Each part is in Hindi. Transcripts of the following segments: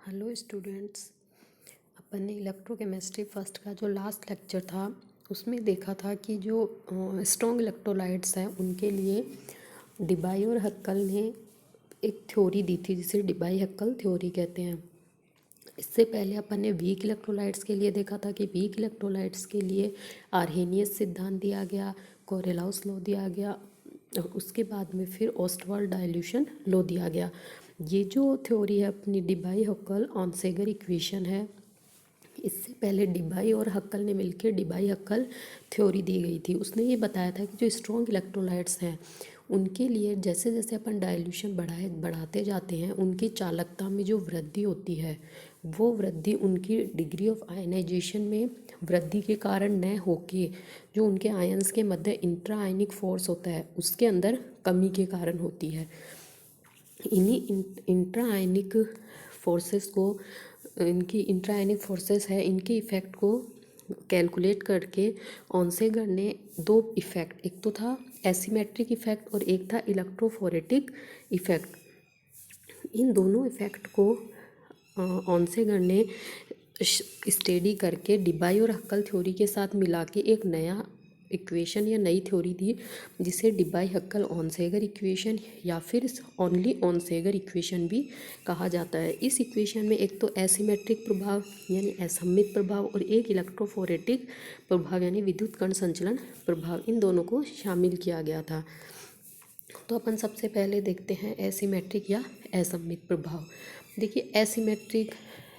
Hello students. अपन ने इलेक्ट्रोकेमिस्ट्री फर्स्ट का जो लास्ट लेक्चर था उसमें देखा था कि जो स्ट्रॉन्ग इलेक्ट्रोलाइट्स हैं उनके लिए डिबाई और हक्कल ने एक थ्योरी दी थी जिसे डिबाई हक्कल थ्योरी कहते हैं। इससे पहले अपन ने वीक इलेक्ट्रोलाइट्स के लिए देखा था कि वीक इलेक्ट्रोलाइट्स के लिए आर्हेनियस सिद्धांत दिया गया, कोरेलाउस लॉ दिया गया और उसके बाद में फिर ओस्टवाल्ड डाइल्यूशन लॉ दिया गया। ये जो थ्योरी है अपनी डिबाई हक्कल ऑनसेगर इक्वेशन है। इससे पहले डिबाई और हक्कल ने मिलकर डिबाई हक्कल थ्योरी दी गई थी। उसने ये बताया था कि जो स्ट्रॉन्ग इलेक्ट्रोलाइट्स हैं उनके लिए जैसे जैसे अपन डाइल्यूशन बढ़ाते जाते हैं उनकी चालकता में जो वृद्धि होती है वो वृद्धि उनकी डिग्री ऑफ आयनाइजेशन में वृद्धि के कारण न होके जो उनके आयंस के मध्य इंट्रा आयनिक फोर्स होता है उसके अंदर कमी के कारण होती है। इन्हीं इंट्रा आयनिक फोर्सेस को इनकी इंट्रा आयनिक फोर्सेस है इनके इफ़ेक्ट को कैलकुलेट करके ऑनसेगर ने दो इफ़ेक्ट, एक तो था एसीमेट्रिक इफ़ेक्ट और एक था इलेक्ट्रोफोरेटिक इफ़ेक्ट। इन दोनों इफ़ेक्ट को ऑनसेगर ने स्टडी करके डिबाई और हक्कल थ्योरी के साथ मिला के एक नया इक्वेशन या नई थ्योरी दी जिसे डिबाई हक्कल ऑनसेगर इक्वेशन या फिर ओनली ऑनसेगर इक्वेशन भी कहा जाता है। इस इक्वेशन में एक तो एसिमेट्रिक प्रभाव यानी असममित प्रभाव और एक इलेक्ट्रोफोरेटिक प्रभाव यानी विद्युत कण संचलन प्रभाव, इन दोनों को शामिल किया गया था। तो अपन सबसे पहले देखते हैं एसिमेट्रिक या असममित प्रभाव। देखिए एसिमेट्रिक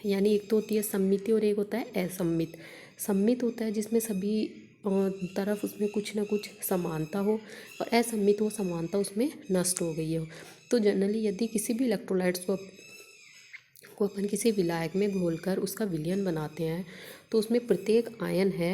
यानी एक तो होती है सम्मिति और एक होता है असम्मित। सम्मित होता है जिसमें सभी तरफ उसमें कुछ ना कुछ समानता हो और असम्मित वो समानता उसमें नष्ट हो गई हो। तो जनरली यदि किसी भी इलेक्ट्रोलाइट्स को अपन किसी विलायक में घोलकर उसका विलयन बनाते हैं तो उसमें प्रत्येक आयन है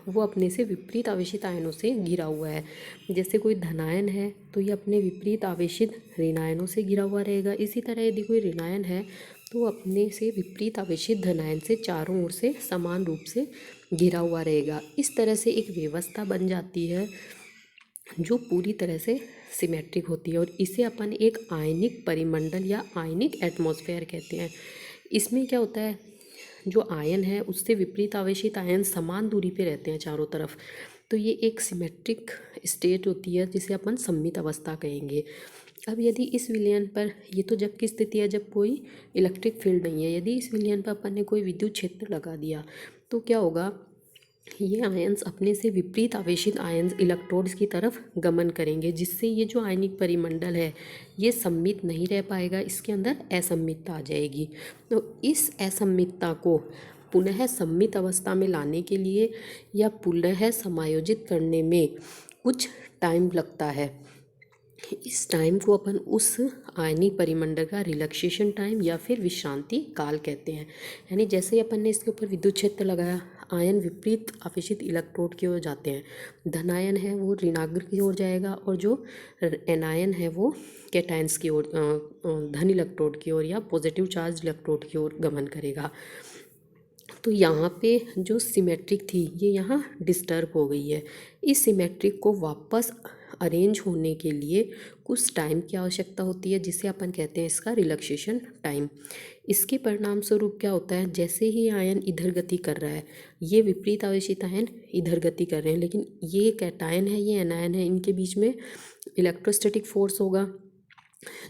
वो अपने से विपरीत आवेशित आयनों से घिरा हुआ है। जैसे कोई धनायन है तो ये अपने विपरीत आवेशित ऋणायनों से घिरा हुआ रहेगा। इसी तरह यदि कोई ऋणायन है तो अपने से विपरीत आवेशित धनायन से चारों ओर से समान रूप से घिरा हुआ रहेगा। इस तरह से एक व्यवस्था बन जाती है जो पूरी तरह से सिमेट्रिक होती है और इसे अपन एक आयनिक परिमंडल या आयनिक एटमॉस्फेयर कहते हैं। इसमें क्या होता है, जो आयन है उससे विपरीत आवेशित आयन समान दूरी पे रहते हैं चारों तरफ, तो ये एक सिमेट्रिक स्टेट होती है जिसे अपन सम्मित अवस्था कहेंगे। अब यदि इस विलयन पर, ये तो जब की स्थिति है जब कोई इलेक्ट्रिक फील्ड नहीं है, यदि इस विलयन पर अपन ने कोई विद्युत क्षेत्र लगा दिया तो क्या होगा, ये आयंस अपने से विपरीत आवेशित आयंस इलेक्ट्रोड्स की तरफ गमन करेंगे जिससे ये जो आयनिक परिमंडल है ये सम्मित नहीं रह पाएगा, इसके अंदर असम्मितता आ जाएगी। तो इस असम्मितता को पुनः सम्मित अवस्था में लाने के लिए या पुनः समायोजित करने में कुछ टाइम लगता है। इस टाइम को अपन उस आयनिक परिमंडल का रिलैक्सेशन टाइम या फिर विश्रांति काल कहते हैं। यानी जैसे ही अपन ने इसके ऊपर विद्युत क्षेत्र लगाया, आयन विपरीत आवेशित इलेक्ट्रोड की ओर जाते हैं। धनायन है वो ऋणाग्र की ओर जाएगा और जो एनायन है वो कैटायंस की ओर, धन इलेक्ट्रोड की ओर या पॉजिटिव चार्ज इलेक्ट्रोड की ओर गमन करेगा। तो यहाँ पे जो सिमेट्रिक थी ये यहाँ डिस्टर्ब हो गई है। इस सिमेट्रिक को वापस अरेंज होने के लिए कुछ टाइम की आवश्यकता होती है जिसे अपन कहते हैं इसका रिलैक्सेशन टाइम। इसके परिणाम स्वरूप क्या होता है, जैसे ही आयन इधर गति कर रहा है, ये विपरीत आवेशित आयन इधर गति कर रहे हैं, लेकिन ये कैटायन है ये एनायन है, इनके बीच में इलेक्ट्रोस्टैटिक फोर्स होगा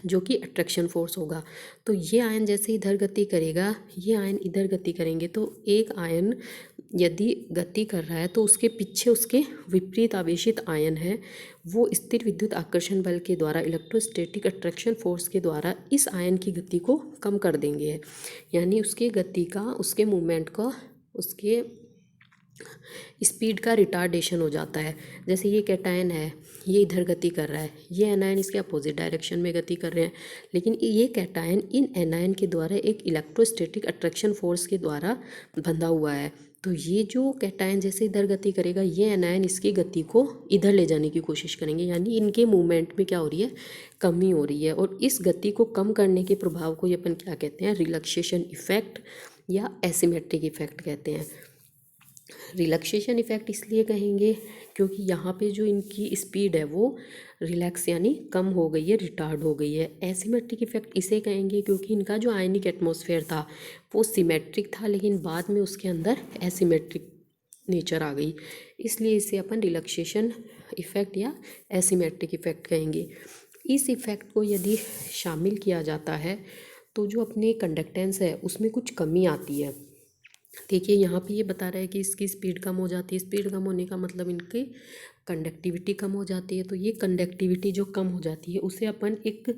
जो कि अट्रैक्शन फोर्स होगा। तो ये आयन जैसे इधर गति करेगा, ये आयन इधर गति करेंगे, तो एक आयन यदि गति कर रहा है तो उसके पीछे उसके विपरीत आवेशित आयन है वो स्थिर विद्युत आकर्षण बल के द्वारा, इलेक्ट्रोस्टैटिक अट्रैक्शन फोर्स के द्वारा इस आयन की गति को कम कर देंगे। यानी उसके गति का, उसके मूवमेंट का, उसके स्पीड का रिटार्डेशन हो जाता है। जैसे ये कैटायन है ये इधर गति कर रहा है, ये एनायन इसके अपोजिट डायरेक्शन में गति कर रहे हैं, लेकिन ये कैटायन इन एनायन के द्वारा एक इलेक्ट्रोस्टैटिक अट्रैक्शन फोर्स के द्वारा बंधा हुआ है। तो ये जो कैटायन जैसे इधर गति करेगा, ये एनायन इसकी गति को इधर ले जाने की कोशिश करेंगे, यानी इनके मूवमेंट में क्या हो रही है, कमी हो रही है। और इस गति को कम करने के प्रभाव को ये अपन क्या कहते हैं, रिलैक्सेशन इफेक्ट या एसिमेट्रिक इफेक्ट कहते हैं। रिलैक्सेशन इफ़ेक्ट इसलिए कहेंगे क्योंकि यहाँ पे जो इनकी स्पीड है वो रिलैक्स यानी कम हो गई है, रिटार्ड हो गई है। एसिमेट्रिक इफ़ेक्ट इसे कहेंगे क्योंकि इनका जो आयनिक एटमॉस्फेयर था वो सिमेट्रिक था, लेकिन बाद में उसके अंदर एसिमेट्रिक नेचर आ गई, इसलिए इसे अपन रिलैक्सेशन इफ़ेक्ट या एसिमेट्रिक इफ़ेक्ट कहेंगे। इस इफ़ेक्ट को यदि शामिल किया जाता है तो जो अपने कंडक्टेंस है उसमें कुछ कमी आती है। देखिए यहाँ पे ये बता रहा है कि इसकी स्पीड कम हो जाती है। स्पीड कम होने का मतलब इनकी कंडक्टिविटी कम हो जाती है। तो ये कंडक्टिविटी जो कम हो जाती है उसे अपन एक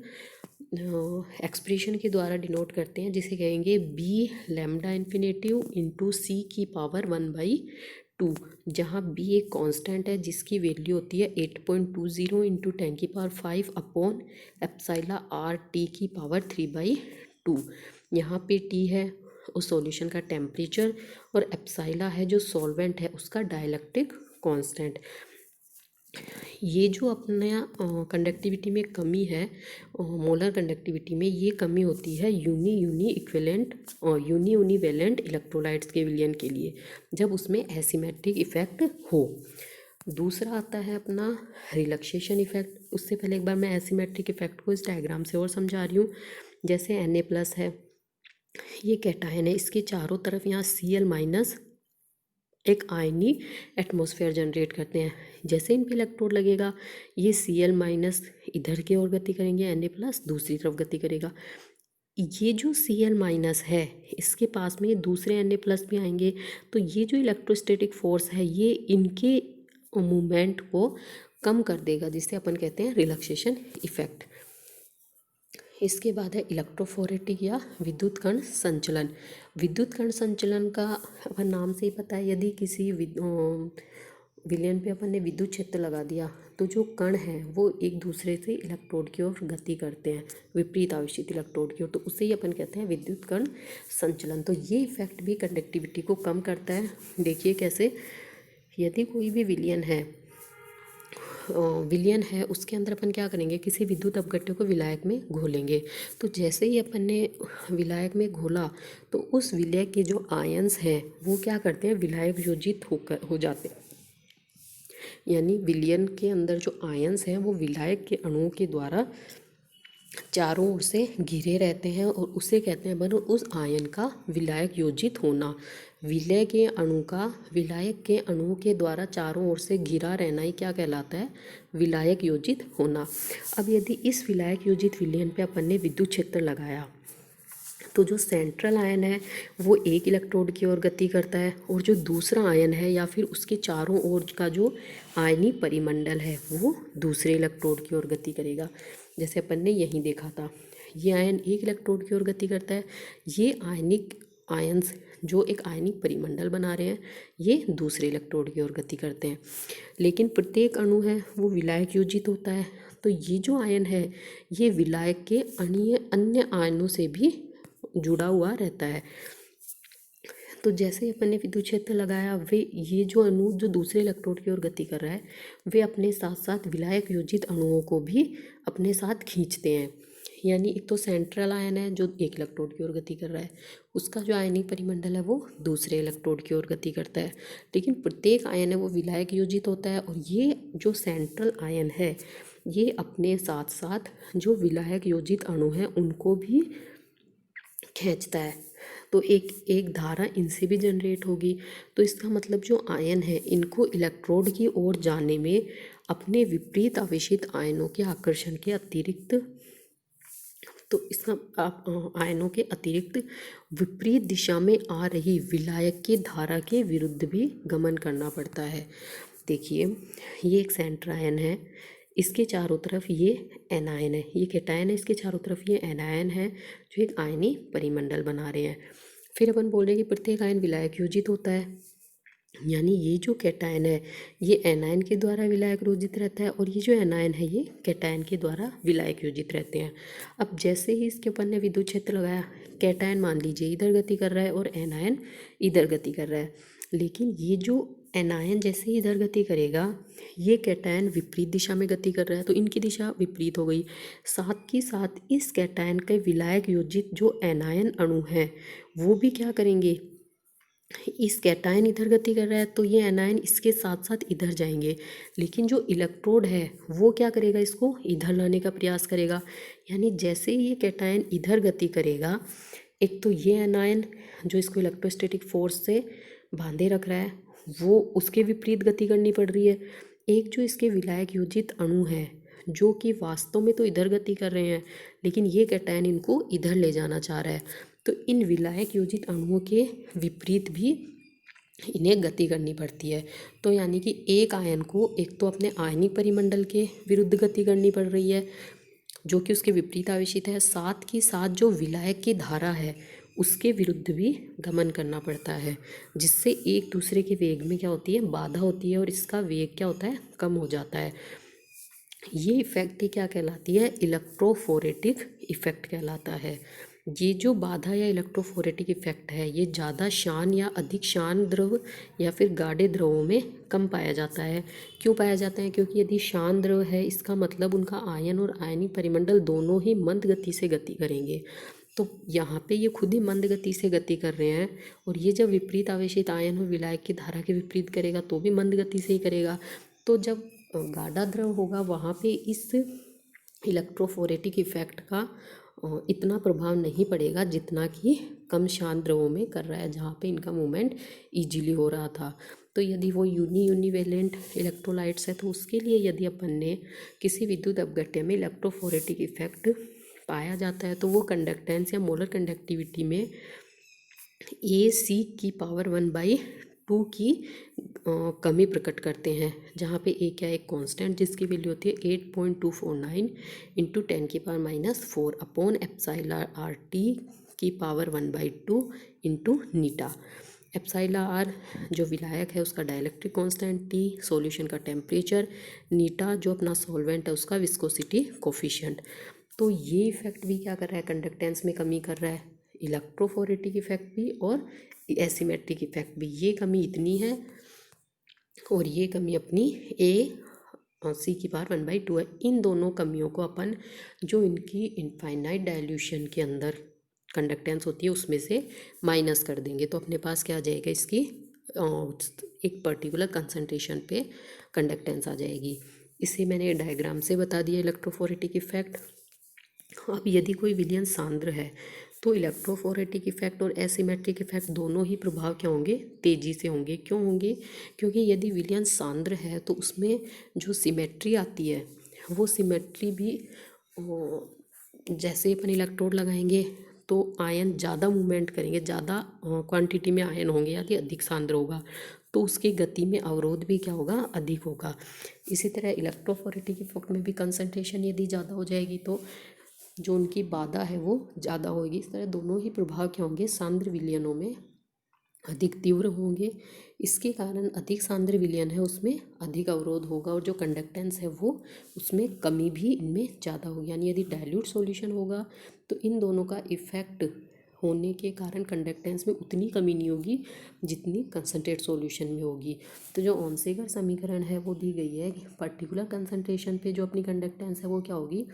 एक्सप्रेशन के द्वारा डिनोट करते हैं, जिसे कहेंगे बी लैम्डा इन्फिनेटिव इंटू सी की पावर 1/2, जहाँ बी एक कांस्टेंट है जिसकी वैल्यू होती है 8.20 into 10⁵ upon epsilon R T की पावर 3/2। यहाँ पे टी है उस सॉल्यूशन का टेम्परेचर और एप्सिलॉन है जो सॉल्वेंट है उसका डाइलेक्ट्रिक कांस्टेंट। ये जो अपना कंडक्टिविटी में कमी है, मोलर कंडक्टिविटी में ये कमी होती है यूनी वैलेंट इलेक्ट्रोलाइट्स के विलयन के लिए, जब उसमें एसिमेट्रिक इफ़ेक्ट हो। दूसरा आता है अपना रिलैक्सेशन इफ़ेक्ट। उससे पहले एक बार मैं एसिमेट्रिक इफ़ेक्ट को इस डायग्राम से और समझा रही हूँ। जैसे Na+ है, ये कैटायन है, इसके चारों तरफ यहाँ Cl- एक आयनी एटमॉस्फेयर जनरेट करते हैं। जैसे इन पे इलेक्ट्रोड लगेगा ये Cl- इधर की ओर गति करेंगे, Na+ दूसरी तरफ गति करेगा। ये जो Cl- है इसके पास में दूसरे Na+ भी आएंगे, तो ये जो इलेक्ट्रोस्टैटिक फोर्स है ये इनके मूवमेंट को कम कर देगा, जिसे अपन कहते हैं रिलैक्सेशन इफेक्ट। इसके बाद है इलेक्ट्रोफोरेटिक या विद्युत कण संचलन। विद्युत कण संचलन का अपन नाम से ही पता है, यदि किसी विलयन पे अपन ने विद्युत क्षेत्र लगा दिया तो जो कण है वो एक दूसरे से इलेक्ट्रोड की ओर गति करते हैं, विपरीत आवेशित इलेक्ट्रोड की ओर, तो उसे ही अपन कहते हैं विद्युत कण संचलन। तो ये इफेक्ट भी कंडक्टिविटी को कम करता है। देखिए कैसे, यदि कोई भी विलयन है उसके अंदर अपन क्या करेंगे, किसी विद्युत अपघट्य को विलायक में घोलेंगे। तो जैसे ही अपन ने विलायक में घोला तो उस विलय के जो आयंस हैं वो क्या करते हैं, विलायक योजित हो जाते हैं। यानी विलयन के अंदर जो आयंस हैं वो विलायक के अणुओं के द्वारा चारों ओर से घिरे रहते हैं और उसे कहते हैं अपन उस आयन का विलायक योजित होना। विलय के अणु का विलायक के अणुओं के द्वारा चारों ओर से घिरा रहना ही क्या कहलाता है, विलायक योजित होना। अब यदि इस विलायक योजित विलयन पे अपन ने विद्युत क्षेत्र लगाया तो जो सेंट्रल आयन है वो एक इलेक्ट्रोड की ओर गति करता है, और जो दूसरा आयन है या फिर उसके चारों ओर का जो आयनी परिमंडल है वो दूसरे इलेक्ट्रोड की ओर गति करेगा। जैसे अपन ने यहीं देखा था, ये आयन एक इलेक्ट्रोड की ओर गति करता है, ये आयनिक आयंस जो एक आयनिक परिमंडल बना रहे हैं ये दूसरे इलेक्ट्रोड की ओर गति करते हैं। लेकिन प्रत्येक अणु है वो विलायक योजित होता है, तो ये जो आयन है ये विलायक के अन्य आयनों से भी जुड़ा हुआ रहता है। तो जैसे ही अपन ने विद्युत क्षेत्र लगाया, वे ये जो अणु जो दूसरे इलेक्ट्रोड की ओर गति कर रहा है वे अपने साथ साथ विलायक योजित अणुओं को भी अपने साथ खींचते हैं। यानी एक तो सेंट्रल आयन है जो एक इलेक्ट्रोड की ओर गति कर रहा है, उसका जो आयनिक परिमंडल है वो दूसरे इलेक्ट्रोड की ओर गति करता है, लेकिन प्रत्येक आयन है वो विलायक योजित होता है। और ये जो सेंट्रल आयन है ये अपने साथ साथ जो विलायक योजित अणु हैं उनको भी खींचता है, तो एक एक धारा इनसे भी जनरेट होगी। तो इसका मतलब जो आयन है इनको इलेक्ट्रोड की ओर जाने में अपने विपरीत आवेशित आयनों के आकर्षण के अतिरिक्त, तो इसका आयनों के अतिरिक्त विपरीत दिशा में आ रही विलायक की धारा के विरुद्ध भी गमन करना पड़ता है। देखिए ये एक सेंटर आयन है, इसके चारों तरफ ये एनायन है, ये कैटायन है, इसके चारों तरफ ये एनायन है जो एक आयनी परिमंडल बना रहे हैं। फिर अपन बोल रहे हैं कि प्रत्येक आयन विलायक योजित होता है, यानी ये जो कैटायन है ये एनायन के द्वारा विलायक योजित रहता है, और ये जो एनायन है ये कैटायन के द्वारा विलायक योजित रहते हैं। अब जैसे ही इसके ऊपर ने विद्युत क्षेत्र लगाया, कैटायन मान लीजिए इधर गति कर रहा है और एनायन इधर गति कर रहा है, लेकिन ये जो एनायन जैसे ही इधर गति करेगा ये कैटायन विपरीत दिशा में गति कर रहा है, तो इनकी दिशा विपरीत हो गई। साथ ही साथ इस कैटायन के विलायक योजित जो एनायन अणु हैं वो भी क्या करेंगे, इस कैटायन इधर गति कर रहा है तो ये एनायन इसके साथ साथ इधर जाएंगे, लेकिन जो इलेक्ट्रोड है वो क्या करेगा, इसको इधर लाने का प्रयास करेगा। यानी जैसे ही ये कैटायन इधर गति करेगा, एक तो ये एनायन जो इसको इलेक्ट्रोस्टैटिक फोर्स से बांधे रख रहा है वो उसके विपरीत गति करनी पड़ रही है। एक जो इसके विलायक योजित अणु हैं जो कि वास्तव में तो इधर गति कर रहे हैं, लेकिन ये कैटायन इनको इधर ले जाना चाह रहा है, तो इन विलायक योजित अणुओं के विपरीत भी इन्हें गति करनी पड़ती है। तो यानी कि एक आयन को एक तो अपने आयनिक परिमंडल के विरुद्ध गति करनी पड़ रही है जो कि उसके विपरीत आवेशित है, साथ ही साथ जो विलायक की धारा है उसके विरुद्ध भी गमन करना पड़ता है, जिससे एक दूसरे के वेग में क्या होती है, बाधा होती है और इसका वेग क्या होता है, कम हो जाता है। ये इफेक्ट क्या कहलाती है, इलेक्ट्रोफोरेटिक इफेक्ट कहलाता है। ये जो बाधा या इलेक्ट्रोफोरेटिक इफेक्ट है ये ज़्यादा शान या अधिक शान द्रव या फिर गाढ़े द्रवों में कम पाया जाता है। क्यों पाया जाता है, क्योंकि यदि शान द्रव है इसका मतलब उनका आयन और आयनिक परिमंडल दोनों ही मंद गति से गति करेंगे, तो यहाँ पे ये खुद ही मंद गति से गति कर रहे हैं, और ये जब विपरीत आवेशित आयन और विलायक की धारा के विपरीत करेगा तो भी मंद गति से ही करेगा। तो जब गाढ़ा द्रव होगा वहाँ पे इस इलेक्ट्रोफोरेटिक इफेक्ट का इतना प्रभाव नहीं पड़ेगा जितना कि कम शांत द्रवों में कर रहा है जहाँ पे इनका मूवमेंट इजीली हो रहा था। तो यदि वो यूनिवेलेंट इलेक्ट्रोलाइट्स है तो उसके लिए यदि अपन ने किसी विद्युत अपघट्य में इलेक्ट्रोफोरेटिक इफेक्ट पाया जाता है तो वो कंडक्टेंस या मोलर कंडक्टिविटी में AC⁻1/2 की कमी प्रकट करते हैं, जहाँ पे ए क्या एक कांस्टेंट जिसकी वैल्यू होती है 8.249 इंटू 10⁻⁻4 अपॉन एप्सिलॉन RT की पावर 1/2 इंटू नीटा। एप्सिलॉन आर जो विलायक है उसका डाइलेक्ट्रिक कांस्टेंट, टी सॉल्यूशन का टेम्परेचर, नीटा जो अपना सॉल्वेंट है उसका विस्कोसिटी कोफिशिएंट। तो ये इफेक्ट भी क्या कर रहा है, कंडक्टेंस में कमी कर रहा है, इलेक्ट्रोफोरेटिक इफेक्ट भी और एसिमेट्रिक इफेक्ट भी। ये कमी इतनी है और ये कमी अपनी AC⁻1/2 है। इन दोनों कमियों को अपन जो इनकी इनफाइनाइट डाइल्यूशन के अंदर कंडक्टेंस होती है उसमें से माइनस कर देंगे तो अपने पास क्या आ जाएगा, इसकी एक पर्टिकुलर कंसंट्रेशन पे कंडक्टेंस आ जाएगी। इसे मैंने डायग्राम से बता दिया इलेक्ट्रोफोरेटिक इफेक्ट। अब यदि कोई विलयन सांद्र है तो इलेक्ट्रोफोरेटिक इफेक्ट और एसिमेट्रिक इफेक्ट दोनों ही प्रभाव क्या होंगे, तेजी से होंगे। क्यों होंगे, क्योंकि यदि विलयन सांद्र है तो उसमें जो सिमेट्री आती है वो सिमेट्री भी जैसे अपन इलेक्ट्रोड लगाएंगे तो आयन ज़्यादा मूवमेंट करेंगे, ज़्यादा क्वांटिटी में आयन होंगे यदि अधिक सांद्र होगा तो उसकी गति में अवरोध भी क्या होगा, अधिक होगा। इसी तरह इलेक्ट्रोफोरेटिक इफेक्ट में भी कंसंट्रेशन यदि ज़्यादा हो जाएगी तो जो उनकी बाधा है वो ज़्यादा होगी। इस तरह दोनों ही प्रभाव क्या होंगे, सांद्र विलयनों में अधिक तीव्र होंगे। इसके कारण अधिक सांद्र विलयन है उसमें अधिक अवरोध होगा और जो कंडक्टेंस है वो उसमें कमी भी इनमें ज़्यादा होगी। यानी यदि डाइल्यूट सॉल्यूशन होगा तो इन दोनों का इफेक्ट होने के कारण कंडक्टेंस में उतनी कमी नहीं होगी जितनी कंसनट्रेट सॉल्यूशन में होगी। तो जो ओनसेगर समीकरण है वो दी गई है कि पर्टिकुलर कंसनट्रेशन पे जो अपनी कंडक्टेंस है वो क्या होगी,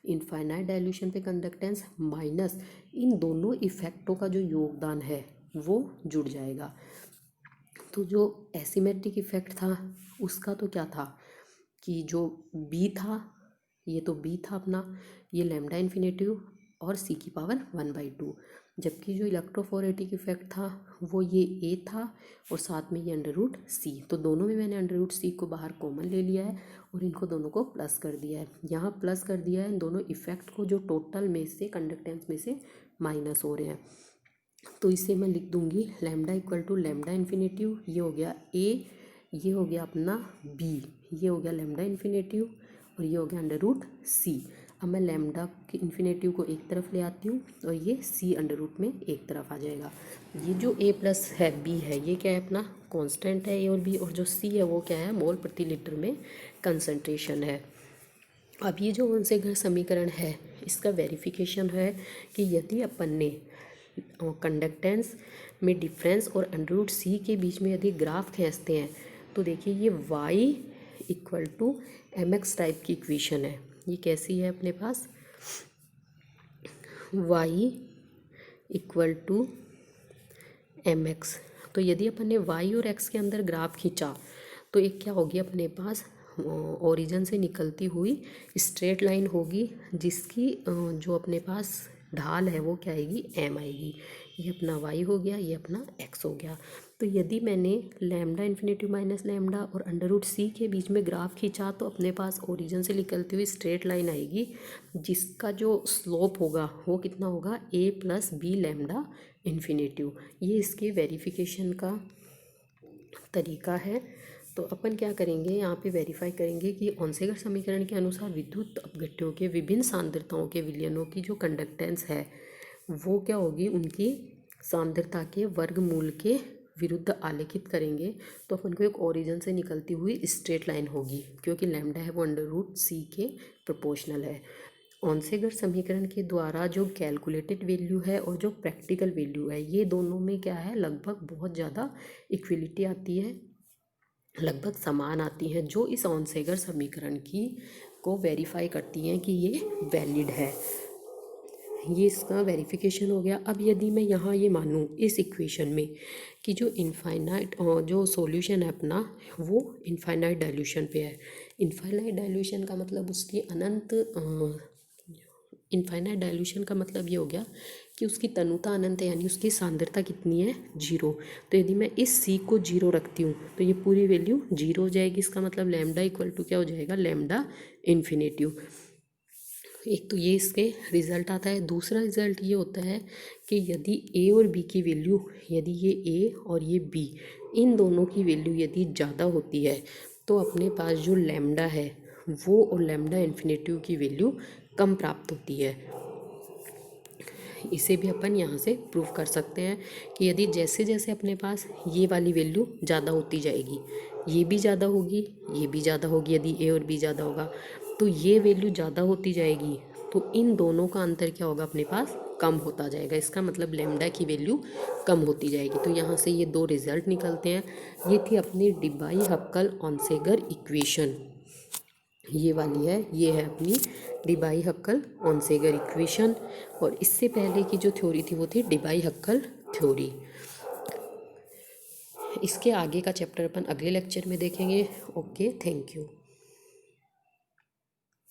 इनफाइनाइट डाइल्यूशन पे कंडक्टेंस माइनस इन दोनों इफेक्टों का जो योगदान है वो जुड़ जाएगा। तो जो एसिमेट्रिक इफेक्ट था उसका तो क्या था कि जो बी था, ये तो बी था अपना, ये लैम्डा इन्फिनेटिव और C⁻1/2, जबकि जो इलेक्ट्रोफोरेटिक इफेक्ट था वो ये ए था और साथ में ये √C। तो दोनों में मैंने √C को बाहर कॉमन ले लिया है और इनको दोनों को प्लस कर दिया है। यहाँ प्लस कर दिया है इन दोनों इफेक्ट को जो टोटल में से कंडक्टेंस में से माइनस हो रहे हैं। तो इसे मैं लिख दूंगी lambda equal to lambda infinitive, ये हो गया ए, ये हो गया अपना बी, ये हो गया लैम्डा इन्फिनेटिव और ये हो गया √C। अब मैं लैम्डा के इन्फिनेटिव को एक तरफ ले आती हूँ और ये C अंडर रूट में एक तरफ आ जाएगा। ये जो A प्लस है B है ये क्या है, अपना कांस्टेंट है A और B, और जो C है वो क्या है, मोल प्रति लीटर में कंसंट्रेशन है। अब ये जो ओनसेगर समीकरण है इसका वेरिफिकेशन है कि यदि अपन ने कंडक्टेंस में डिफरेंस और √C के बीच में यदि ग्राफ खींचते हैं तो देखिए ये y equal to mx type की इक्वेशन है। ये कैसी है अपने पास, y इक्वल टू mx, तो यदि अपन ने y और x के अंदर ग्राफ खींचा तो एक क्या होगी अपने पास, ओरिजिन से निकलती हुई स्ट्रेट लाइन होगी जिसकी जो अपने पास ढाल है वो क्या आएगी, m आएगी। ये अपना y हो गया, ये अपना x हो गया। तो यदि मैंने लैम्डा इन्फिनेटिव माइनस लैम्डा और अंडर रूट सी के बीच में ग्राफ खींचा तो अपने पास ओरिजिन से निकलती हुई स्ट्रेट लाइन आएगी जिसका जो स्लोप होगा वो कितना होगा, a plus B lambda infinitive. ये इसके वेरिफिकेशन का तरीका है। तो अपन क्या करेंगे, यहाँ पे वेरीफाई करेंगे कि ओंसेगर समीकरण के अनुसार विद्युत अपघट्यों के विभिन्न सांद्रताओं के विलयनों की जो कंडक्टेंस है वो क्या होगी, उनकी सांद्रता के वर्गमूल के विरुद्ध आलेखित करेंगे। तो अपन को एक ओरिजिन से निकलती हुई स्ट्रेट लाइन होगी क्योंकि लैम्डा है वो अंडर रूट सी के प्रोपोर्शनल है। ओंसेगर समीकरण के द्वारा जो कैलकुलेटेड वैल्यू है और जो प्रैक्टिकल वैल्यू है ये दोनों में क्या है, लगभग बहुत ज़्यादा इक्विलिटी आती है, लगभग समान आती हैं, जो इस ओंसेगर समीकरण की को वेरीफाई करती हैं कि ये वैलिड है। ये इसका वेरिफिकेशन हो गया। अब यदि मैं यहाँ ये मानूँ इस इक्वेशन में कि जो इनफाइनाइट जो सॉल्यूशन है अपना वो इनफाइनाइट डाइल्यूशन पे है। इनफाइनाइट डाइल्यूशन का मतलब उसकी अनंत इनफाइनाइट डाइल्यूशन का मतलब ये हो गया कि उसकी तनुता अनंत है, यानी उसकी सांद्रता कितनी है, 0। तो यदि मैं इस सी को 0 रखती हूँ तो ये पूरी वैल्यू 0 हो जाएगी। इसका मतलब लैम्डा इक्वल टू क्या हो जाएगा, लैम्डा इन्फिनेटिव। एक तो ये इसके रिज़ल्ट आता है। दूसरा रिज़ल्ट ये होता है कि यदि ए और बी की वैल्यू, यदि ये ए और ये बी इन दोनों की वैल्यू यदि ज़्यादा होती है तो अपने पास जो लैम्डा है वो और लैम्डा इन्फिनेटिव की वैल्यू कम प्राप्त होती है। इसे भी अपन यहाँ से प्रूव कर सकते हैं कि यदि जैसे जैसे अपने पास ये वाली वैल्यू ज़्यादा होती जाएगी, ये भी ज़्यादा होगी, ये भी ज़्यादा होगी, यदि ए और बी ज़्यादा होगा तो ये वैल्यू ज़्यादा होती जाएगी, तो इन दोनों का अंतर क्या होगा, अपने पास कम होता जाएगा। इसका मतलब लैम्डा की वैल्यू कम होती जाएगी। तो यहाँ से ये दो रिजल्ट निकलते हैं। ये थी अपनी डिबाई-हक्कल-ओंसेगर इक्वेशन, ये वाली है, ये है अपनी डिबाई-हक्कल-ओंसेगर इक्वेशन। और इससे पहले की जो थ्योरी थी वो थी डिबाई-हक्कल थ्योरी। इसके आगे का चैप्टर अपन अगले लेक्चर में देखेंगे। Okay, thank you.